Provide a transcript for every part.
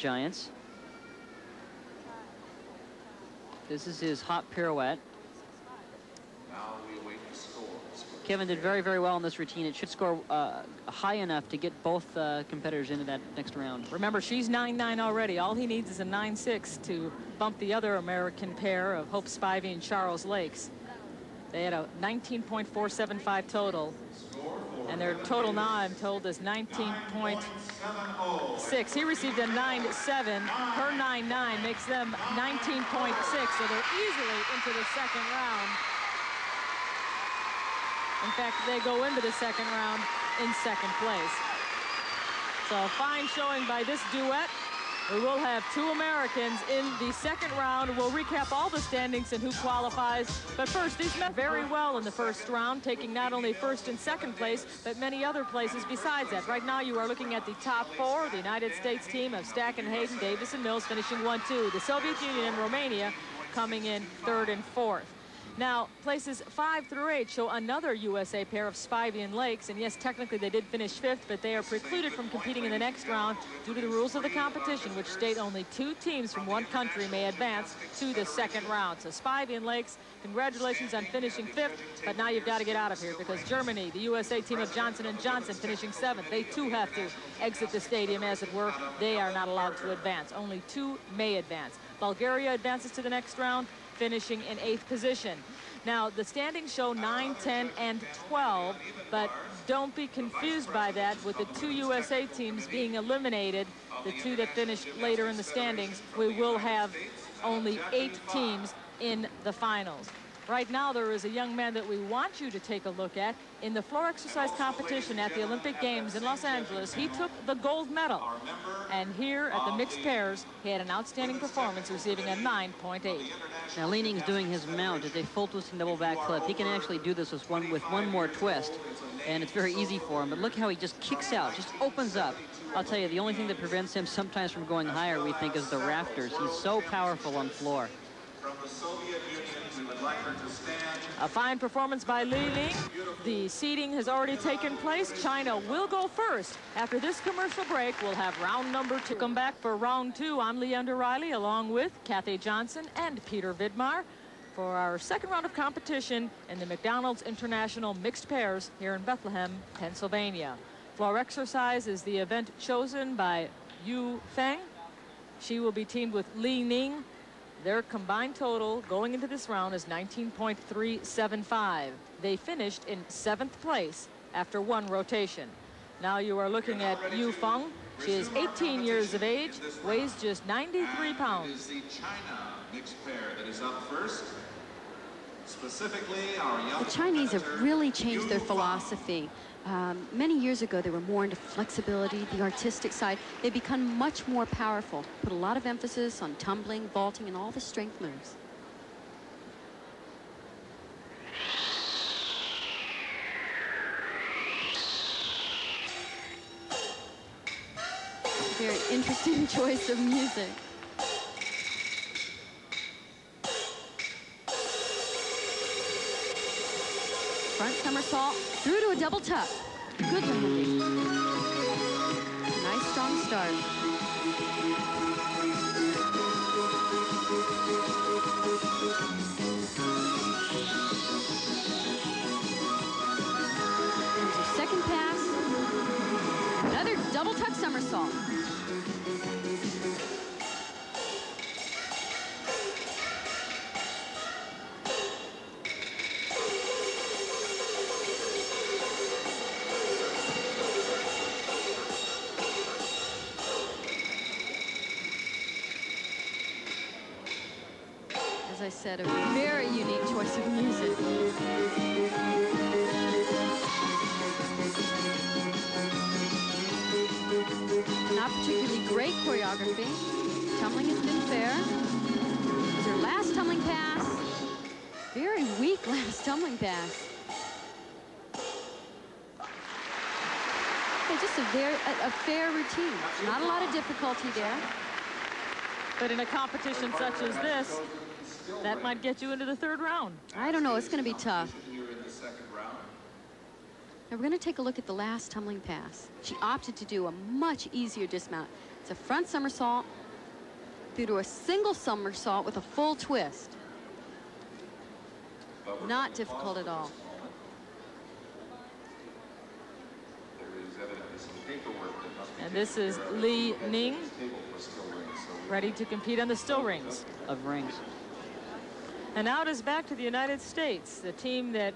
Giants. This is his hop pirouette. Now we await the scores. Kevin did very, very well in this routine. It should score high enough to get both competitors into that next round. Remember, she's 9-9 already. All he needs is a 9-6 to bump the other American pair of Hope Spivey and Charles Lakes. They had a 19.475 total. And their total now, I'm told, is 19.6. He received a 9-7. Her 9-9 makes them 19.6. So they're easily into the second round. In fact, they go into the second round in second place. So a fine showing by this duet. We will have two Americans in the second round. We'll recap all the standings and who qualifies. But first, these met very well in the first round, taking not only first and second place, but many other places besides that. Right now, you are looking at the top four. The United States team of Stack and Hayden, Davis and Mills finishing 1-2. The Soviet Union and Romania coming in third and fourth. Now, places 5 through 8 show another USA pair of Spivey and Lakes. And yes, technically they did finish 5th, but they are precluded from competing in the next round due to the rules of the competition, which state only 2 teams from one country may advance to the second round. So Spivey and Lakes, congratulations on finishing 5th, but now you've got to get out of here because Germany, the USA team of Johnson & Johnson, finishing 7th. They too have to exit the stadium, as it were. They are not allowed to advance. Only 2 may advance. Bulgaria advances to the next round, finishing in 8th position. Now, the standings show 9, 10, and 12, but don't be confused by that with the 2 USA teams being eliminated, the 2 that finished later in the standings. We will have only 8 teams in the finals. Right now, there is a young man that we want you to take a look at. In the floor exercise competition at the Olympic Games in Los Angeles, he took the gold medal. And here at the mixed pairs, he had an outstanding performance, receiving a 9.8. Now, Li Ning's doing his mount. It's a full twisting double backflip. He can actually do this with one more twist, and it's very easy for him. But look how he just kicks out, just opens up. I'll tell you, the only thing that prevents him sometimes from going higher, we think, is the rafters. He's so powerful on floor. From the Soviet Union, we would like her to stand. A fine performance by Li Ning. The seeding has already taken place. China will go first. After this commercial break, we'll have round number 2. Come back for round 2. I'm Leander Riley, along with Kathy Johnson and Peter Vidmar, for our second round of competition in the McDonald's International Mixed Pairs here in Bethlehem, Pennsylvania. Floor exercise is the event chosen by Yu Feng. She will be teamed with Li Ning. Their combined total going into this round is 19.375. They finished in 7th place after 1 rotation. Now you are looking at Yu Feng. She is 18 years of age, weighs just 93 pounds. It is the China mixed pair that is up first. Specifically, our young The Chinese have really changed their philosophy. Many years ago, they were more into flexibility, the artistic side. They've become much more powerful, put a lot of emphasis on tumbling, vaulting, and all the strength moves. Very interesting choice of music. Front somersault, through to a double tuck. Good landing. Nice strong start. There's a second pass. Another double tuck somersault. As I said, a very unique choice of music. Not particularly great choreography. Tumbling has been fair. It's her last tumbling pass. Very weak last tumbling pass. Okay, just a fair routine. Not a lot of difficulty there. But in a competition such as this, that might get you into the 3rd round. I don't know. It's going to be tough. here in the second round. Now we're going to take a look at the last tumbling pass. She opted to do a much easier dismount. It's a front somersault through to a single somersault with a full twist. Not difficult at all. There is evidently some paperwork that must be And this is taken care of Li at Ning, this table for still rings, so ready to compete on the still rings. Of rings. And now it is back to the United States, the team that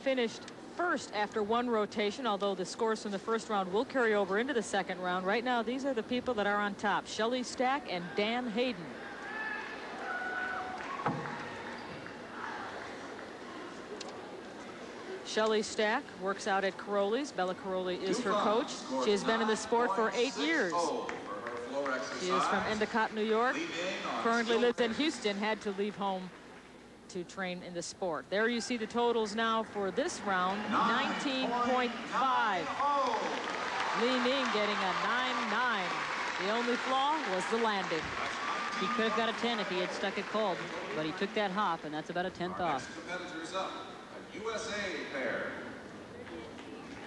finished first after one rotation, although the scores from the first round will carry over into the second round. Right now, these are the people that are on top: Shelley Stack and Dan Hayden. Shelley Stack works out at Caroli's. Bella Caroli is her coach. She has been in the sport for 8 years. She is from Endicott, New York. Currently lives in Houston. Had to leave home to train in the sport. There you see the totals now for this round. 19.5. Li Ning getting a 9.9. The only flaw was the landing. He could have got a 10 if he had stuck it cold, but he took that hop, and that's about a 10th off. Competitors up. A USA pair.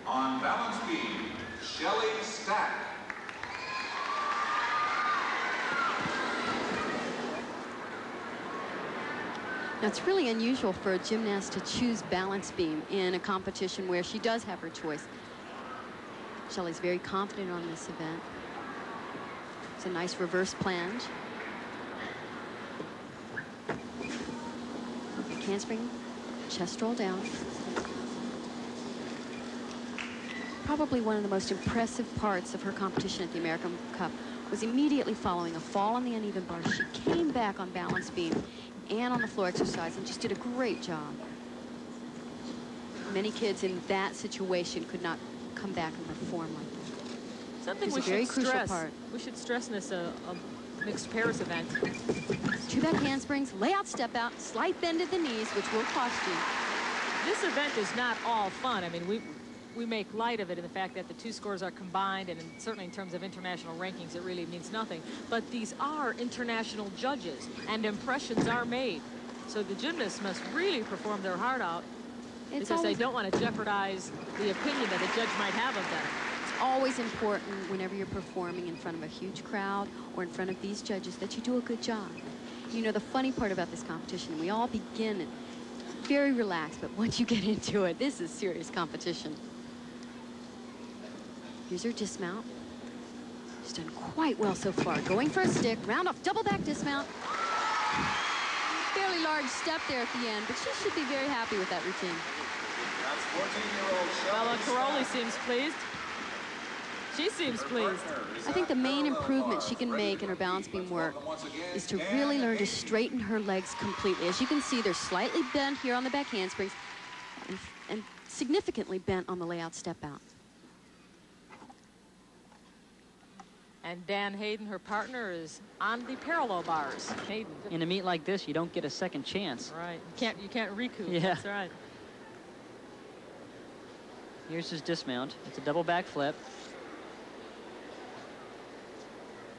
On balance beam, Shelley Stack. Now, it's really unusual for a gymnast to choose balance beam in a competition where she does have her choice. Shelley's very confident on this event. It's a nice reverse plunge. Handspring, chest roll down. Probably one of the most impressive parts of her competition at the American Cup was immediately following a fall on the uneven bar. She came back on balance beam and on the floor exercise and just did a great job. Many kids in that situation could not come back and perform like that. Something It's we a very should crucial stress. part. We should stress in this a mixed pairs event. Two back handsprings, layout step out, slight bend at the knees, which will cost you. This event is not all fun. I mean, we make light of it in the fact that the two scores are combined, and certainly in terms of international rankings, it really means nothing. But these are international judges, and impressions are made. So the gymnasts must really perform their heart out because they don't want to jeopardize the opinion that a judge might have of them. It's always important whenever you're performing in front of a huge crowd or in front of these judges that you do a good job. You know, the funny part about this competition, we all begin very relaxed, but once you get into it, this is serious competition. Here's her dismount. She's done quite well so far. Going for a stick, round off, double back dismount. Fairly large step there at the end, but she should be very happy with that routine. Bella Caroli seems pleased. She seems pleased. I think the main improvement she can make in her balance beam work is to really learn to straighten her legs completely. As you can see, they're slightly bent here on the back handsprings and significantly bent on the layout step out. And Dan Hayden, her partner, is on the parallel bars. Hayden. In a meet like this, you don't get a second chance. Right. You can't recoup. Yeah. That's right. Here's his dismount. It's a double back flip.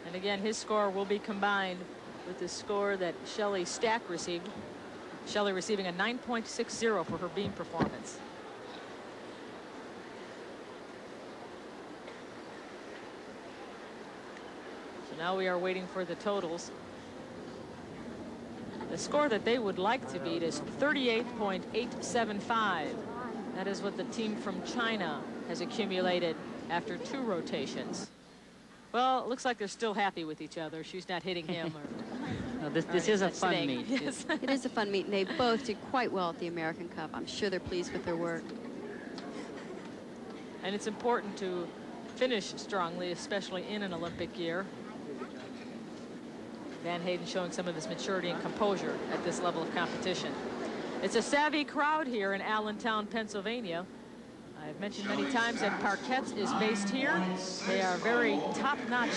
And again, his score will be combined with the score that Shelley Stack received. Shelley receiving a 9.60 for her beam performance. So now we are waiting for the totals. The score that they would like to beat is 38.875. That is what the team from China has accumulated after 2 rotations. Well, it looks like they're still happy with each other. She's not hitting him. No, this is a fun meet. Yes. It is a fun meet, and they both did quite well at the American Cup. I'm sure they're pleased with their work. And it's important to finish strongly, especially in an Olympic year. Van Hayden showing some of his maturity and composure at this level of competition. It's a savvy crowd here in Allentown, Pennsylvania. I've mentioned many times that Parkettes is based here. They are a very top-notch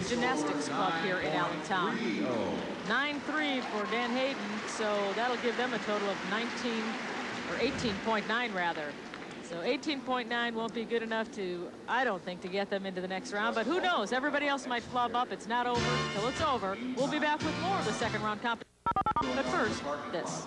gymnastics club here in Allentown. 9.3 for Dan Hayden, so that'll give them a total of 19, or 18.9 rather. So 18.9 won't be good enough to, I don't think, to get them into the next round, but who knows? Everybody else might flub up. It's not over till it's over. We'll be back with more of the second round competition. But first, this.